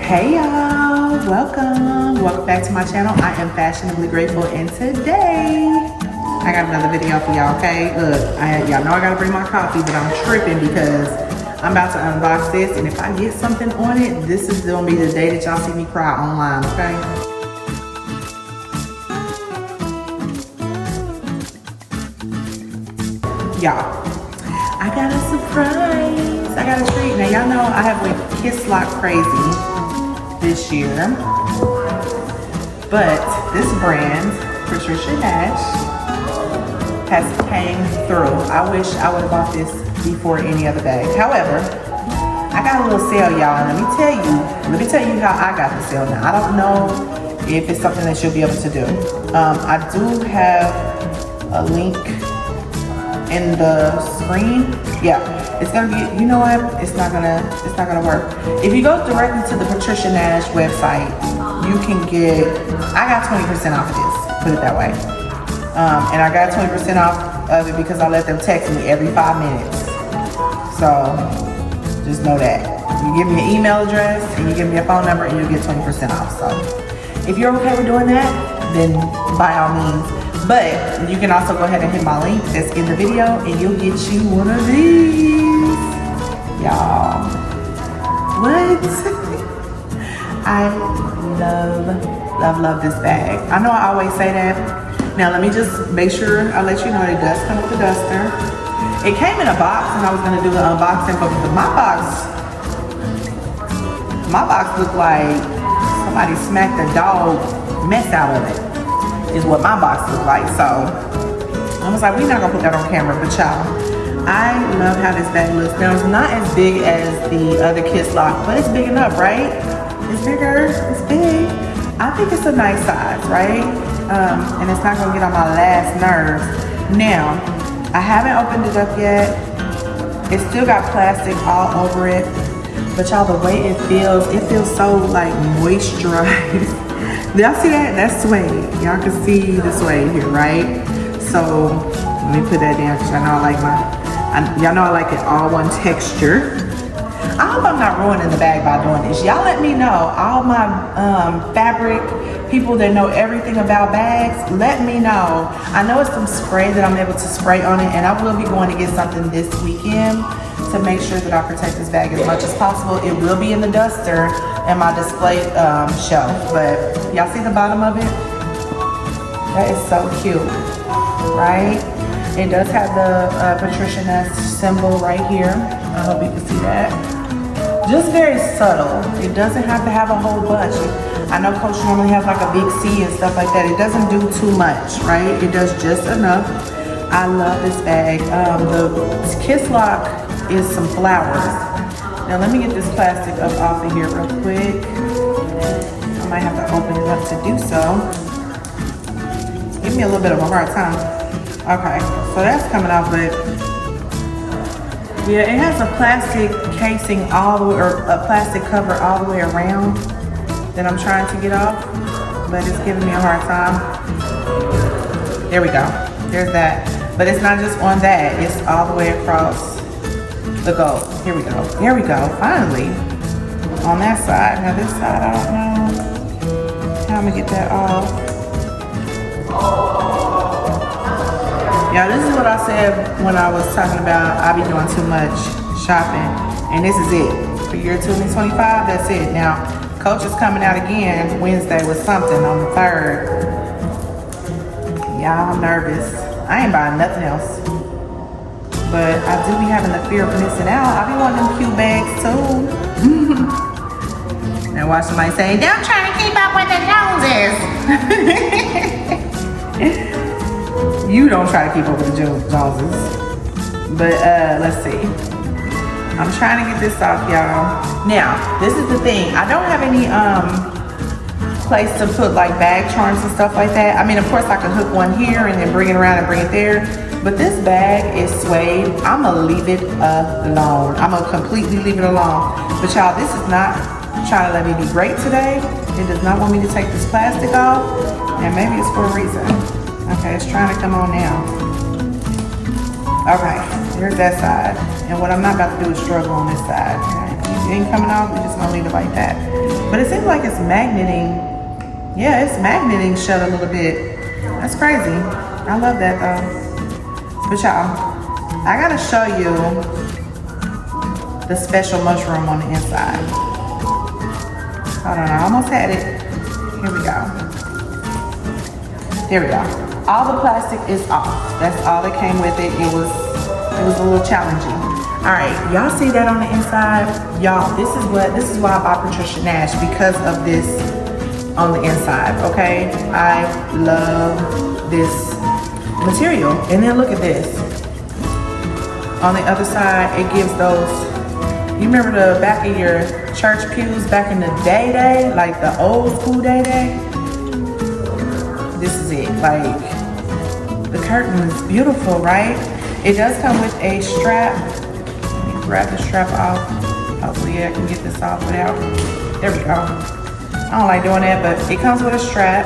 Hey y'all, welcome back to my channel. I am fashionably grateful, and today I got another video for y'all. Okay, look, y'all know I gotta bring my coffee, but I'm tripping because I'm about to unbox this, and if I get something on it, this is gonna be the day that y'all see me cry online. Okay. Y'all, I got a surprise. I got a treat. Now y'all know I have went Kisslock crazy this year, but this brand, Patricia Nash, has came through. I wish I would have bought this before any other bag. However, I got a little sale, y'all, and let me tell you how I got the sale. Now, I don't know if it's something that you'll be able to do. I do have a link in the screen. Yeah, it's gonna be, you know what, it's not gonna work. If you go directly to the Patricia Nash website, you can get, I got 20% off of this, put it that way. And I got 20% off of it because I let them text me every 5 minutes. So just know that. You give me an email address and you give me a phone number and you get 20% off. So if you're okay with doing that, then by all means. But you can also go ahead and hit my link that's in the video and you'll get you one of these. Y'all, what? I love this bag. I know I always say that. Now let me just make sure I let you know it does come with a duster. It came in a box and I was gonna do the unboxing, but my box looked like somebody smacked a dog mess out of it. Is what my box looked like. So I was like, we're not gonna put that on camera, but y'all, I love how this bag looks. Now it's not as big as the other Kisslock, but it's big enough, right? It's bigger, it's big. I think it's a nice size, right? And it's not gonna get on my last nerves. Now, I haven't opened it up yet. It's still got plastic all over it, but y'all, the way it feels so like moisturized. Y'all see that? That's suede. Y'all can see the suede here, right? So let me put that down because y'all know I like it all one texture. I hope I'm not ruining the bag by doing this. Y'all let me know. All my fabric people that know everything about bags, let me know. I know it's some spray that I'm able to spray on it, and I will be going to get something this weekend to make sure that I protect this bag as much as possible. It will be in the duster and my display shelf, but y'all see the bottom of it? That is so cute, right? It does have the Patricia Nash symbol right here. I hope you can see that. Just very subtle. It doesn't have to have a whole bunch. I know Coach normally has like a big C and stuff like that. It doesn't do too much, right? It does just enough. I love this bag. The Kisslock is some flowers. Now let me get this plastic up off of here real quick. I might have to open it up to do so. Give me a little bit of a hard time. Okay, so that's coming off, but yeah, it has a plastic casing all the way, or a plastic cover all the way around that I'm trying to get off, but it's giving me a hard time. There we go, there's that. But it's not just on that, it's all the way across the gold. Here we go, finally. On that side. Now this side, I don't know how I'm gonna get that off. Yeah, this is what I said when I was talking about I be doing too much shopping. And this is it. For year 2025, that's it. Now, Coach is coming out again Wednesday with something on the 3rd. Y'all, I'm nervous. I ain't buying nothing else. But I do be having the fear of missing out. I be wanting them cute bags too. And watch somebody say, don't try to keep up with the Joneses. You don't try to keep up with the Joneses. But let's see. I'm trying to get this off, y'all. Now, this is the thing. I don't have any place to put like bag charms and stuff like that. I mean, of course I can hook one here and then bring it around and bring it there. But this bag is suede. I'm gonna leave it alone. I'm gonna completely leave it alone. But y'all, this is not trying to let me be great today. It does not want me to take this plastic off. And maybe it's for a reason. Okay, it's trying to come on now. Okay, here's that side. And what I'm not about to do is struggle on this side. Okay? It ain't coming off, we're just gonna leave it like that. But it's like it's magneting. Yeah, it's magneting shut a little bit. That's crazy. I love that though. But y'all, I gotta show you the special mushroom on the inside. Hold on, I almost had it. Here we go. There we go. All the plastic is off. That's all that came with it. It was a little challenging. All right, y'all see that on the inside? Y'all, this is why I bought Patricia Nash, because of this on the inside, okay? I love this material. And then look at this. On the other side, it gives those, you remember the back of your church pews back in the day, like the old school day? This is it. Like, the curtain is beautiful, right? It does come with a strap. Let me grab the strap off. Hopefully I can get this off without, there we go. I don't like doing that, but it comes with a strap.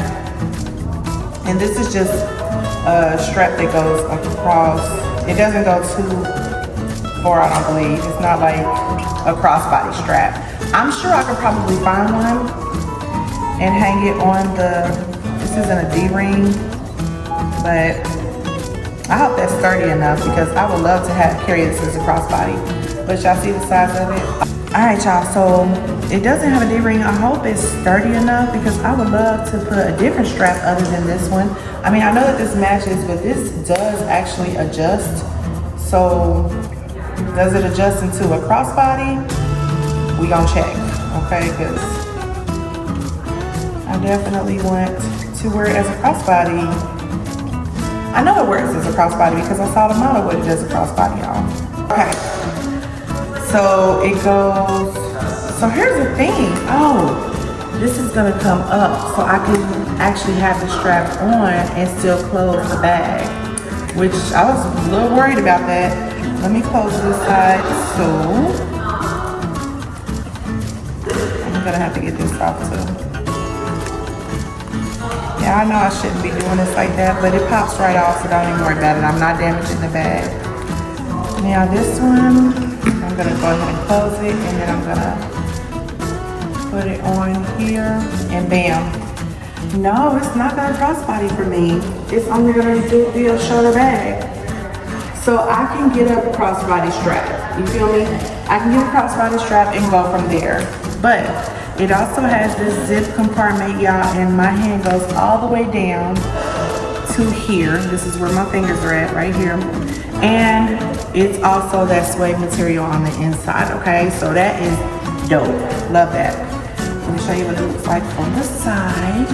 And this is just a strap that goes across. It doesn't go too far, I don't believe. It's not like a crossbody strap. I'm sure I could probably find one and hang it on the, this isn't a D-ring, but I hope that's sturdy enough, because I would love to carry this as a crossbody. But y'all see the size of it? All right, y'all, so it doesn't have a D-ring. I hope it's sturdy enough, because I would love to put a different strap other than this one. I mean, I know that this matches, but this does actually adjust. So does it adjust into a crossbody? We gonna check, okay? Because I definitely want to wear it as a crossbody. I know it works as a crossbody because I saw the model what it does a crossbody, y'all. Okay, so it goes, so here's the thing. Oh, this is gonna come up so I can actually have the strap on and still close the bag, which I was a little worried about that. Let me close this side, so I'm gonna have to get this off too. Yeah, I know I shouldn't be doing this like that, but it pops right off, so don't even worry about it. I'm not damaging the bag. Now this one, I'm gonna go ahead and close it, and then I'm gonna put it on here, and bam. No, it's not gonna crossbody for me. It's only gonna be a shorter bag. So I can get a crossbody strap, you feel me? I can get a crossbody strap and go from there. But it also has this zip compartment, y'all, and my hand goes all the way down to here. This is where my fingers are at, right here. And it's also that suede material on the inside, okay? So that is dope, love that. Let me show you what it looks like on the side.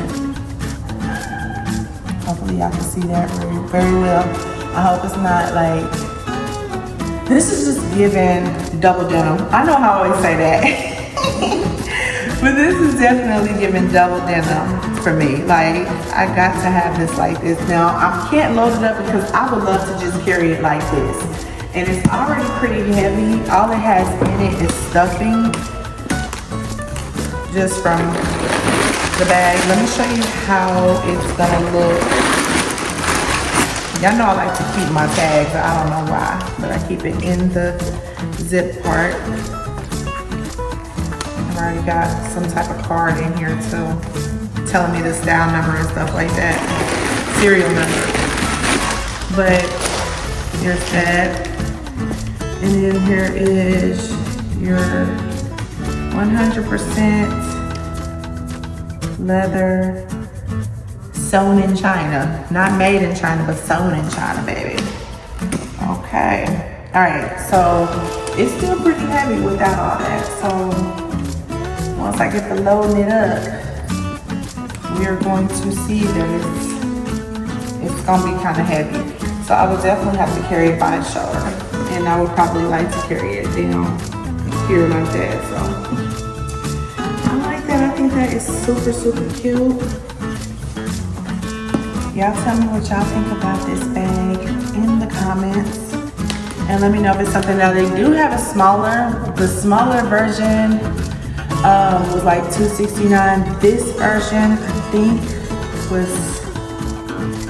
Hopefully y'all can see that very well. I hope it's not like, this is just giving double denim. I know how I always say that. But this is definitely giving double denim for me. Like, I got to have this like this. Now, I can't load it up because I would love to just carry it like this. And it's already pretty heavy. All it has in it is stuffing, just from the bag. Let me show you how it's gonna look. Y'all know I like to keep my tags. I don't know why, but I keep it in the zip part. I've already got some type of card in here too, telling me the style number and stuff like that, serial number. But here's that, and then here is your 100% leather, sewn in China. Not made in China, but sewn in China, baby. Okay. All right, so it's still pretty heavy without all that. So once I get to loading it up, we are going to see that it's gonna be kind of heavy. So I would definitely have to carry it by its shoulder. And I would probably like to carry it down here like that, so. I like that, I think that is super, super cute. Y'all tell me what y'all think about this bag in the comments. And let me know if it's something that they do have the smaller version was like $269. This version, I think, was,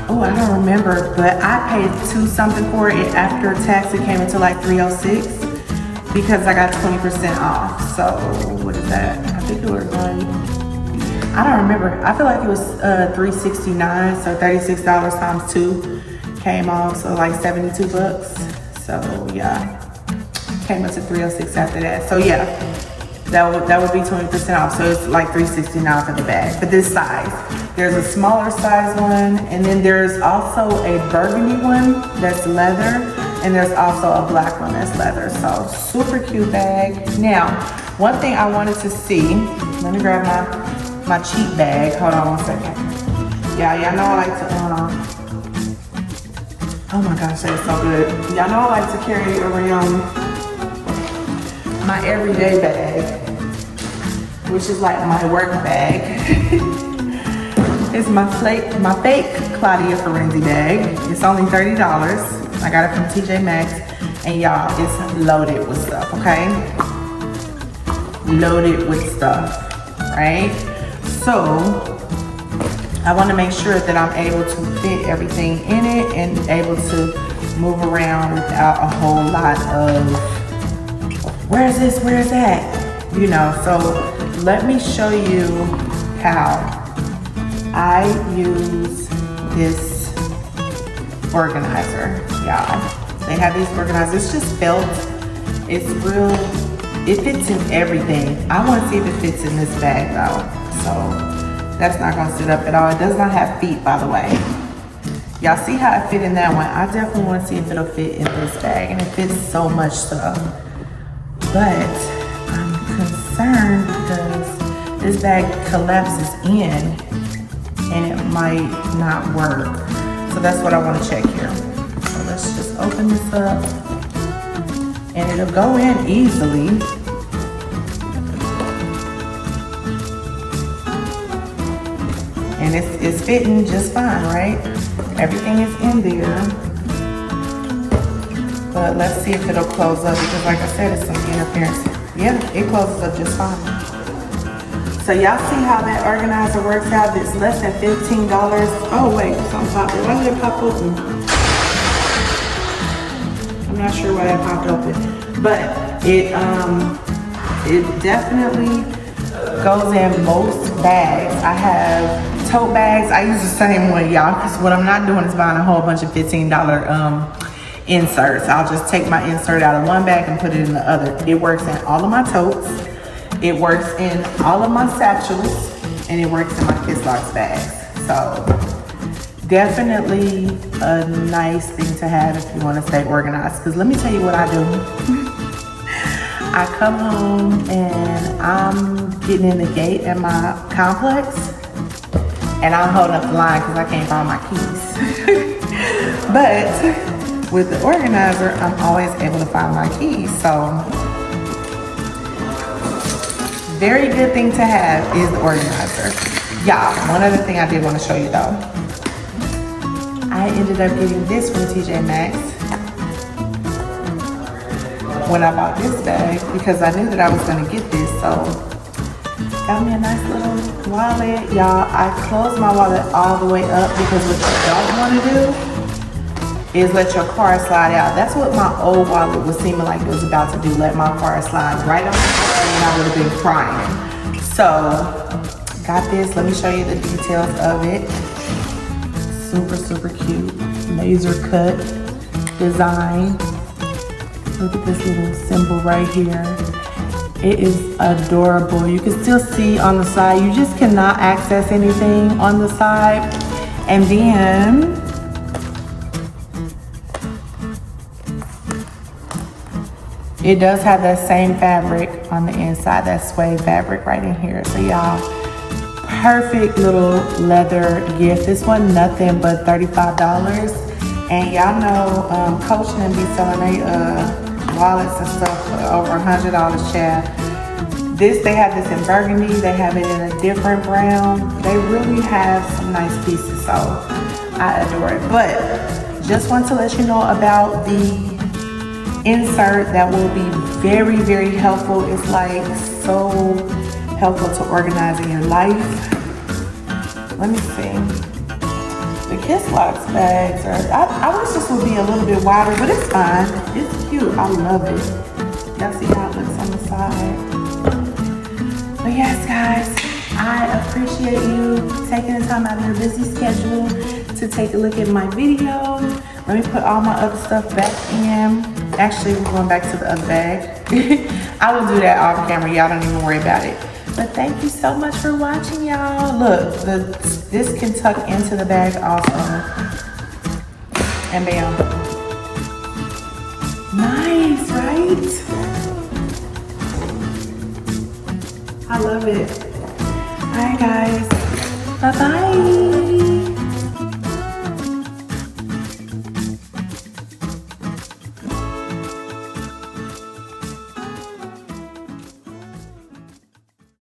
oh, I don't remember, but I paid $2 something for it. After tax, it came into like $306 because I got 20% off. So what is that? I think it was like I don't remember. I feel like it was $369, so $36 times 2 came off, so like 72 bucks. So yeah, came up to 306 after that. So yeah, that would be 20% off. So it's like $369 for the bag for this size. There's a smaller size one, and then there's also a burgundy one that's leather, and there's also a black one that's leather. So super cute bag. Now, one thing I wanted to see, let me grab my cheap bag. Hold on 1 second. Yeah, y'all know I like to, oh my gosh, that is so good. Y'all know I like to carry around my everyday bag, which is like my work bag. It's my fake Claudia Ferenzi bag. It's only $30. I got it from TJ Maxx, and y'all, it's loaded with stuff, okay? Loaded with stuff, right? So I want to make sure that I'm able to fit everything in it and able to move around without a whole lot of where's this, where's that, you know. So let me show you how I use this organizer, y'all. They have these organizers. It's just felt. It's real. It fits in everything. I want to see if it fits in this bag though. So that's not gonna sit up at all. It does not have feet, by the way. Y'all see how it fit in that one? I definitely want to see if it'll fit in this bag, and it fits so much stuff. But I'm concerned because this bag collapses in, and it might not work. So that's what I want to check here. So let's just open this up, and it'll go in easily. And it's fitting just fine, right? Everything is in there. But let's see if it'll close up, because like I said, it's some interference. Yeah, it closes up just fine. So y'all see how that organizer works out? It's less than $15. Oh wait, something popped open. Why did it pop open? I'm not sure why that popped open. But it definitely goes in most bags. I have tote bags. I use the same one, y'all, because what I'm not doing is buying a whole bunch of $15 inserts. I'll just take my insert out of one bag and put it in the other. It works in all of my totes. It works in all of my satchels, and it works in my Kisslock bags. So definitely a nice thing to have if you want to stay organized. Because let me tell you what I do. I come home and I'm getting in the gate at my complex, and I'm holding up the line because I can't find my keys. But with the organizer, I'm always able to find my keys. So very good thing to have is the organizer. Y'all, one other thing I did want to show you though. I ended up getting this from TJ Maxx when I bought this bag, because I knew that I was going to get this. So got me a nice little wallet. Y'all, I closed my wallet all the way up, because what you don't want to do is let your card slide out. That's what my old wallet was seeming like it was about to do. Let my card slide right on the floor, and I would have been crying. So got this. Let me show you the details of it. Super, super cute. Laser cut design. Look at this little symbol right here. It is adorable. You can still see on the side. You just cannot access anything on the side. And then it does have that same fabric on the inside, that suede fabric right in here. So y'all, perfect little leather gift. This one nothing but $35. And y'all know Coach and be selling wallets and stuff for over $100, child. They have this in burgundy. They have it in a different brown. They really have some nice pieces, so I adore it. But just want to let you know about the insert that will be very, very helpful. It's like so helpful to organizing your life. Let me see. The Kisslock bags are, I wish this would be a little bit wider, but it's fine. It's cute. I love it. Y'all see how it looks on the side? But yes, guys, I appreciate taking the time out of your busy schedule to take a look at my video. Let me put all my other stuff back in. Actually, we're going back to the other bag. I will do that off camera. Y'all don't even worry about it. But thank you so much for watching, y'all. Look, this can tuck into the bag also. And bam. Nice, right? I love it. All right, guys. Bye-bye.